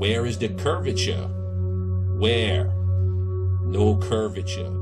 Where is the curvature? Where? No curvature.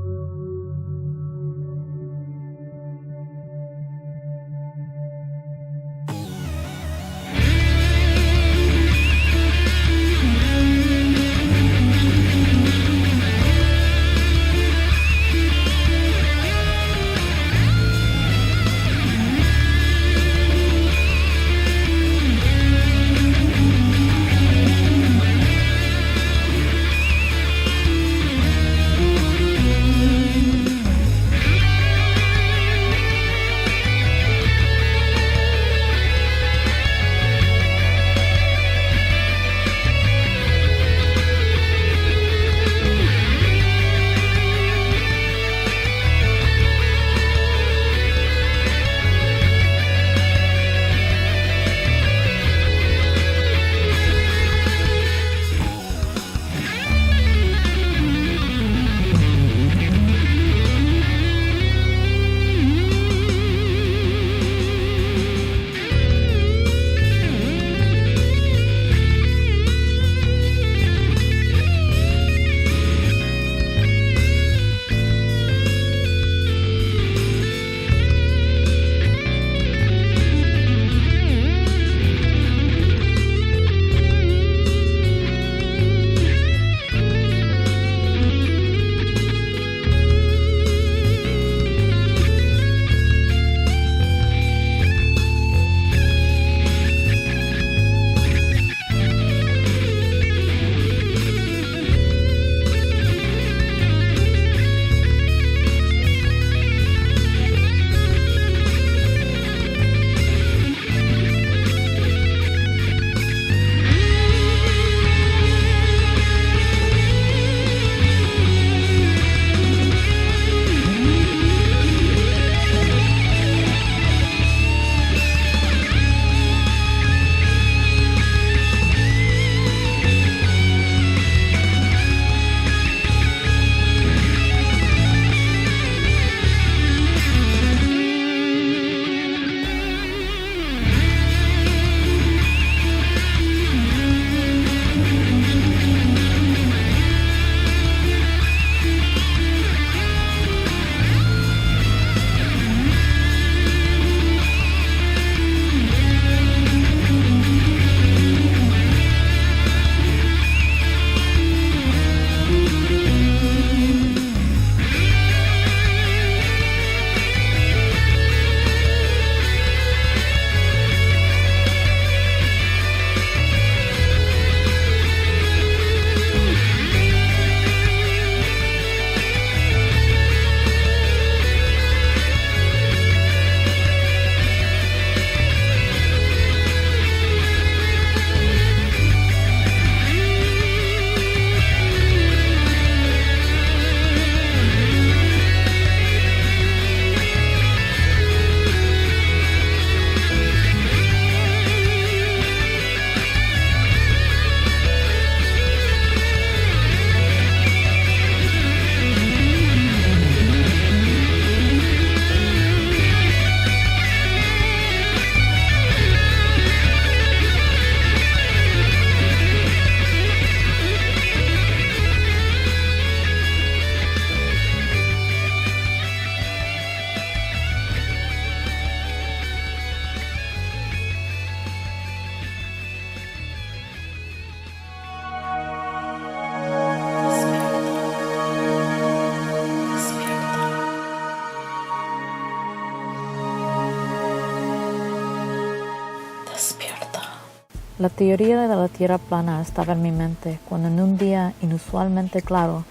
La teoría de la Tierra plana estaba en mi mente cuando en un día inusualmente claro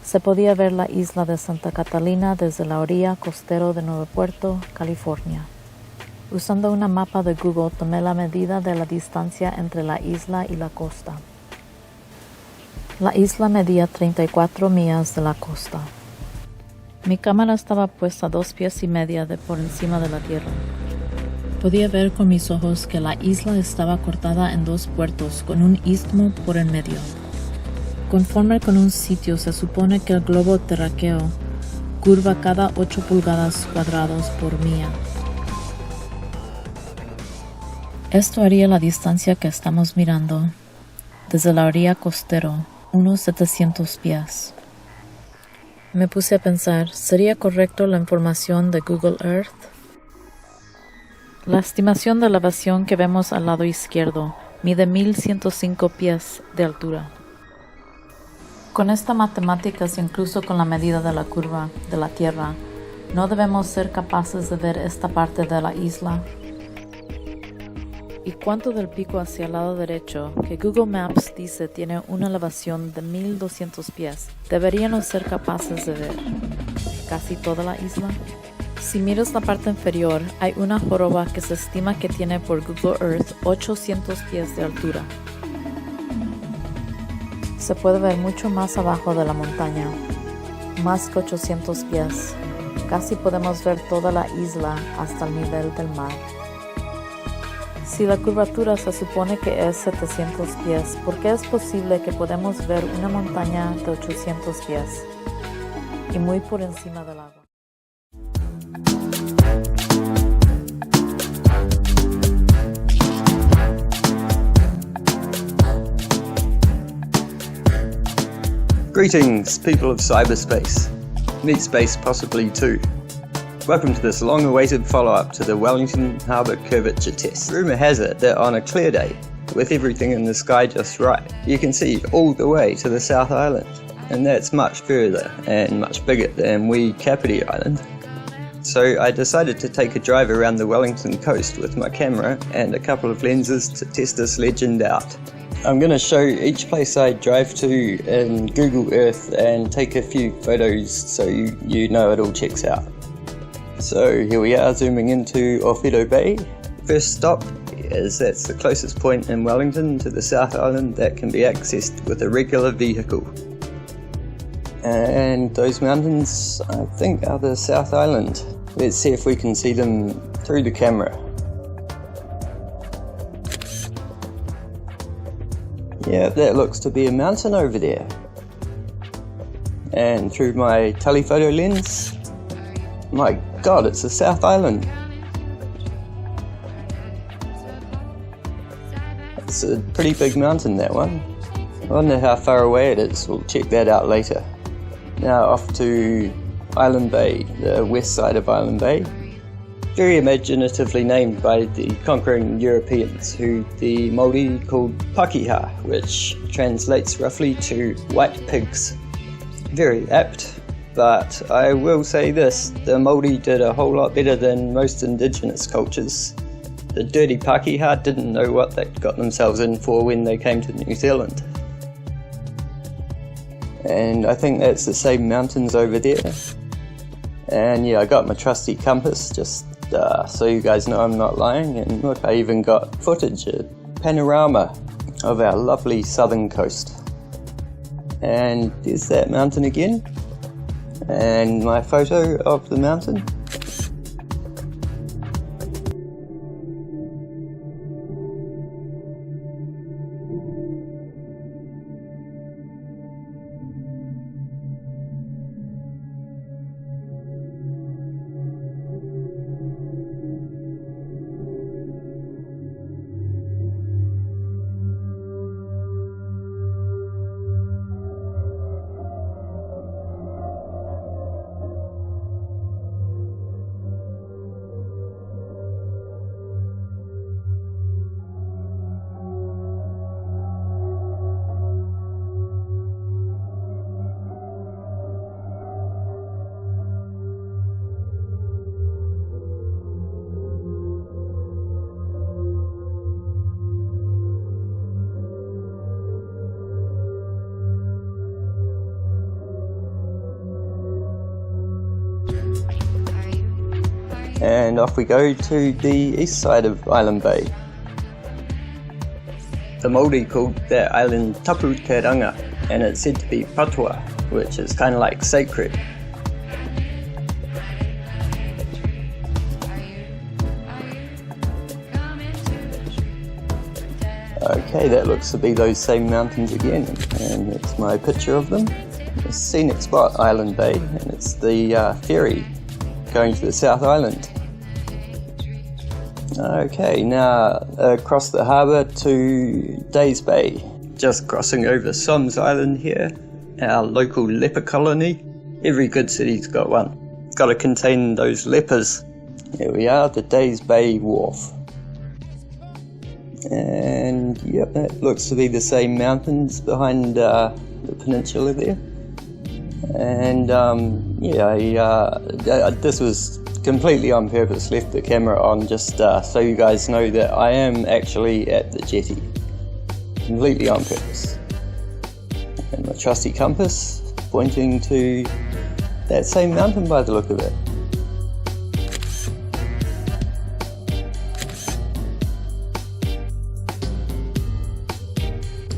se podía ver la isla de Santa Catalina desde la orilla costera de Nuevo Puerto, California. Usando una mapa de Google tomé la medida de la distancia entre la isla y la costa. La isla medía 34 millas de la costa. Mi cámara estaba puesta 2,5 pies de por encima de la tierra. Podía ver con mis ojos que la isla estaba cortada en 2 puertos con un istmo por el medio. Conforme con un sitio se supone que el globo terráqueo curva cada 8 pulgadas cuadrados por milla. Esto haría la distancia que estamos mirando desde la orilla costero, unos 700 pies. Me puse a pensar, ¿sería correcto la información de Google Earth? La estimación de elevación que vemos al lado izquierdo mide 1105 pies de altura. Con esta matemáticas, incluso con la medida de la curva de la Tierra, ¿no debemos ser capaces de ver esta parte de la isla? ¿Y cuánto del pico hacia el lado derecho, que Google Maps dice tiene una elevación de 1200 pies, deberíamos ser capaces de ver? ¿Casi toda la isla? Si miras la parte inferior, hay una joroba que se estima que tiene por Google Earth 800 pies de altura. Se puede ver mucho más abajo de la montaña, más que 800 pies. Casi podemos ver toda la isla hasta el nivel del mar. Si la curvatura se supone que es 700 pies, ¿por qué es posible que podemos ver una montaña de 800 pies y muy por encima del agua? Greetings, people of cyberspace. Meat space possibly too. Welcome to this long-awaited follow-up to the Wellington Harbour curvature test. Rumour has it that on a clear day, with everything in the sky just right, you can see all the way to the South Island, and that's much further and much bigger than wee Kapiti Island. So I decided to take a drive around the Wellington coast with my camera and a couple of lenses to test this legend out. I'm going to show each place I drive to in Google Earth and take a few photos so you know it all checks out. So here we are zooming into Orfido Bay. First stop is that's the closest point in Wellington to the South Island that can be accessed with a regular vehicle. And those mountains I think are the South Island. Let's see if we can see them through the camera. Yeah, that looks to be a mountain over there. And through my telephoto lens, my god, it's the South Island. It's a pretty big mountain, that one. I wonder how far away it is, we'll check that out later. Now off to Island Bay, the west side of Island Bay. Very imaginatively named by the conquering Europeans, who the Māori called Pakeha, which translates roughly to white pigs. Very apt, but I will say this, the Māori did a whole lot better than most indigenous cultures. The dirty Pakeha didn't know what they'd got themselves in for when they came to New Zealand. And I think that's the same mountains over there. And yeah, I got my trusty compass just so you guys know I'm not lying, and look, I even got footage, a panorama of our lovely southern coast. And there's that mountain again, and my photo of the mountain. And off we go to the east side of Island Bay. The Māori called that island Tapu Te Ranga, and it's said to be patua, which is kind of like sacred. Okay, that looks to be those same mountains again, and that's my picture of them. A scenic spot, Island Bay, and it's the ferry going to the South Island. Okay, now across the harbour to Days Bay. just crossing over Soms Island here, our local leper colony. Every good city's got one. It's got to contain those lepers. Here we are, the Days Bay Wharf. And yep, that looks to be the same mountains behind the peninsula there. And this was completely on purpose, left the camera on just so you guys know that I am actually at the jetty. Completely on purpose. And my trusty compass pointing to that same mountain by the look of it.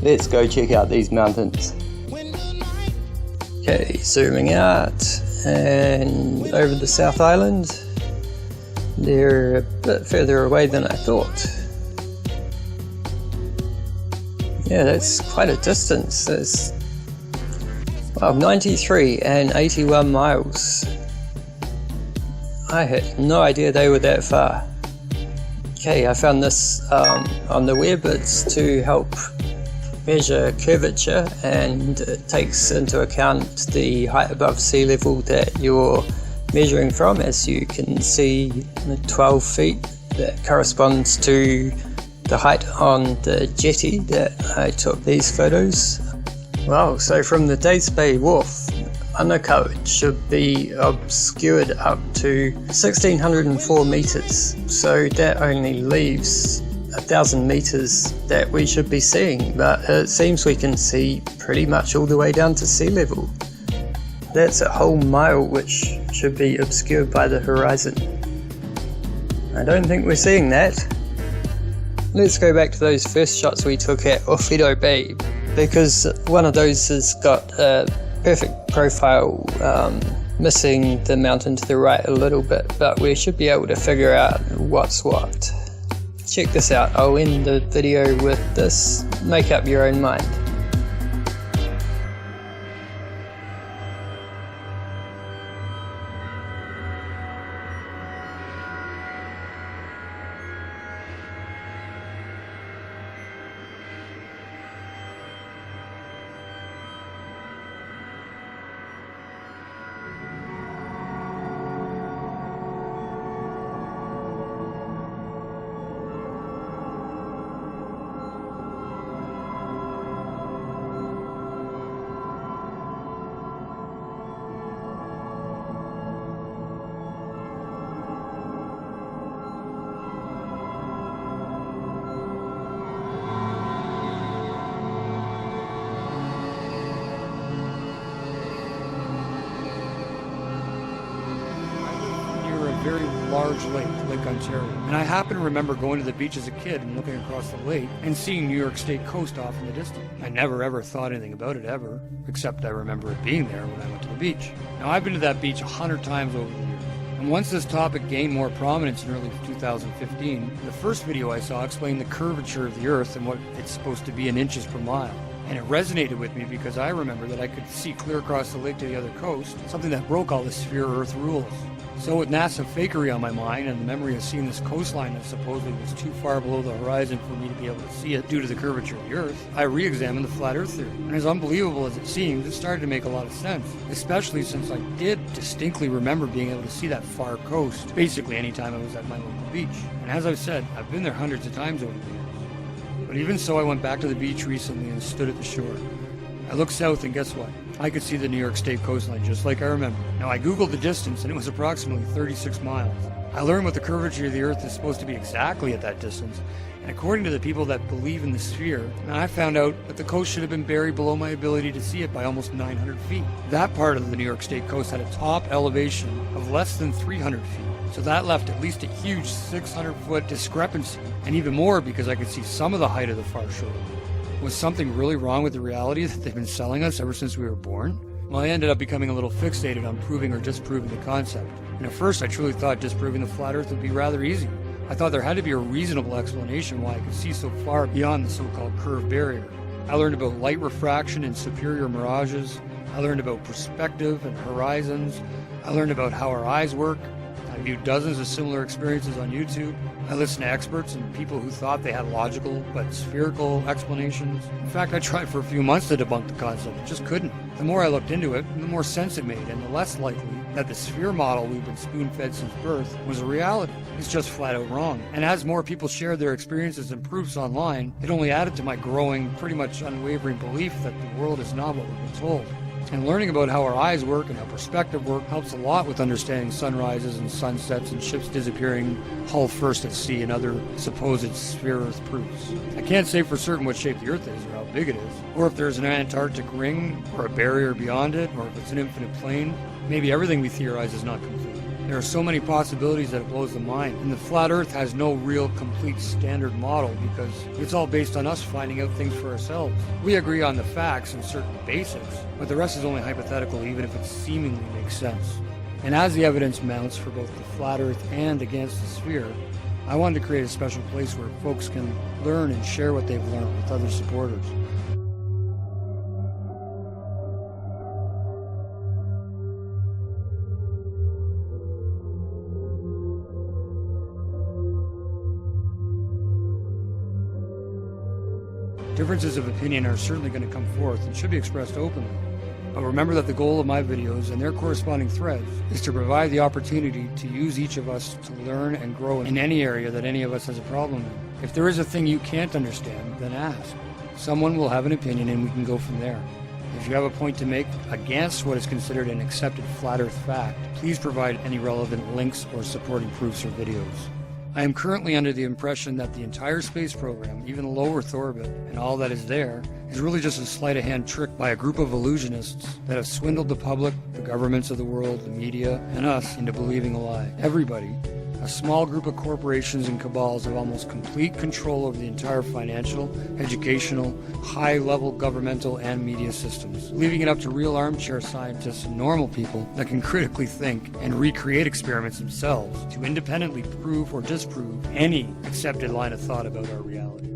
Let's go check out these mountains. Okay, zooming out and over the South Island. They're a bit further away than I thought. Yeah, that's quite a distance. That's 93 and 81 miles. I had no idea they were that far. Okay, I found this on the web. It's to help measure curvature, and it takes into account the height above sea level that you're measuring from. As you can see, the 12 feet, that corresponds to the height on the jetty that I took these photos. Wow, so from the Days Bay Wharf, undercoat should be obscured up to 1604 meters, so that only leaves 1,000 meters that we should be seeing, but it seems we can see pretty much all the way down to sea level. That's a whole mile which should be obscured by the horizon. I don't think we're seeing that. Let's go back to those first shots we took at Orfido Bay, because one of those has got a perfect profile, missing the mountain to the right a little bit, but we should be able to figure out what's what. Check this out. I'll end the video with this. Make up your own mind. Very large lake, Lake Ontario. And I happen to remember going to the beach as a kid and looking across the lake and seeing New York State coast off in the distance. I never ever thought anything about it ever, except I remember it being there when I went to the beach. Now I've been to that beach 100 times over the years. And once this topic gained more prominence in early 2015, the first video I saw explained the curvature of the Earth and what it's supposed to be in inches per mile. And it resonated with me because I remember that I could see clear across the lake to the other coast, something that broke all the sphere Earth rules. So with NASA fakery on my mind and the memory of seeing this coastline that supposedly was too far below the horizon for me to be able to see it due to the curvature of the Earth, I re-examined the flat Earth theory. And as unbelievable as it seemed, it started to make a lot of sense, especially since I did distinctly remember being able to see that far coast basically anytime I was at my local beach. And as I've said, I've been there hundreds of times over the years. But even so, I went back to the beach recently and stood at the shore. I looked south and guess what? I could see the New York State coastline just like I remember. Now I googled the distance and it was approximately 36 miles. I learned what the curvature of the Earth is supposed to be exactly at that distance, and according to the people that believe in the sphere, I found out that the coast should have been buried below my ability to see it by almost 900 feet. That part of the New York State coast had a top elevation of less than 300 feet. So that left at least a huge 600-foot discrepancy, and even more because I could see some of the height of the far shore. Was something really wrong with the reality that they've been selling us ever since we were born? Well, I ended up becoming a little fixated on proving or disproving the concept. And at first I truly thought disproving the flat Earth would be rather easy. I thought there had to be a reasonable explanation why I could see so far beyond the so-called curved barrier. I learned about light refraction and superior mirages. I learned about perspective and horizons. I learned about how our eyes work. I viewed dozens of similar experiences on YouTube. I listened to experts and people who thought they had logical but spherical explanations. In fact, I tried for a few months to debunk the concept, but just couldn't. The more I looked into it, the more sense it made, and the less likely that the sphere model we've been spoon-fed since birth was a reality. It's just flat out wrong. And as more people shared their experiences and proofs online, it only added to my growing, pretty much unwavering belief that the world is not what we've been told. And learning about how our eyes work and how perspective work helps a lot with understanding sunrises and sunsets and ships disappearing hull first at sea and other supposed sphere Earth proofs. I can't say for certain what shape the Earth is or how big it is, or if there's an Antarctic ring or a barrier beyond it, or if it's an infinite plane. Maybe everything we theorize is not complete. There are so many possibilities that it blows the mind, and the flat Earth has no real complete standard model because it's all based on us finding out things for ourselves. We agree on the facts and certain basics, but the rest is only hypothetical even if it seemingly makes sense. And as the evidence mounts for both the flat Earth and against the sphere, I wanted to create a special place where folks can learn and share what they've learned with other supporters. Differences of opinion are certainly going to come forth and should be expressed openly. But remember that the goal of my videos and their corresponding threads is to provide the opportunity to use each of us to learn and grow in any area that any of us has a problem in. If there is a thing you can't understand, then ask. Someone will have an opinion and we can go from there. If you have a point to make against what is considered an accepted flat Earth fact, please provide any relevant links or supporting proofs or videos. I am currently under the impression that the entire space program, even low Earth orbit, and all that is there, is really just a sleight-of-hand trick by a group of illusionists that have swindled the public, the governments of the world, the media, and us into believing a lie. Everybody, a small group of corporations and cabals have almost complete control over the entire financial, educational, high-level governmental and media systems, leaving it up to real armchair scientists and normal people that can critically think and recreate experiments themselves to independently prove or disprove any accepted line of thought about our reality.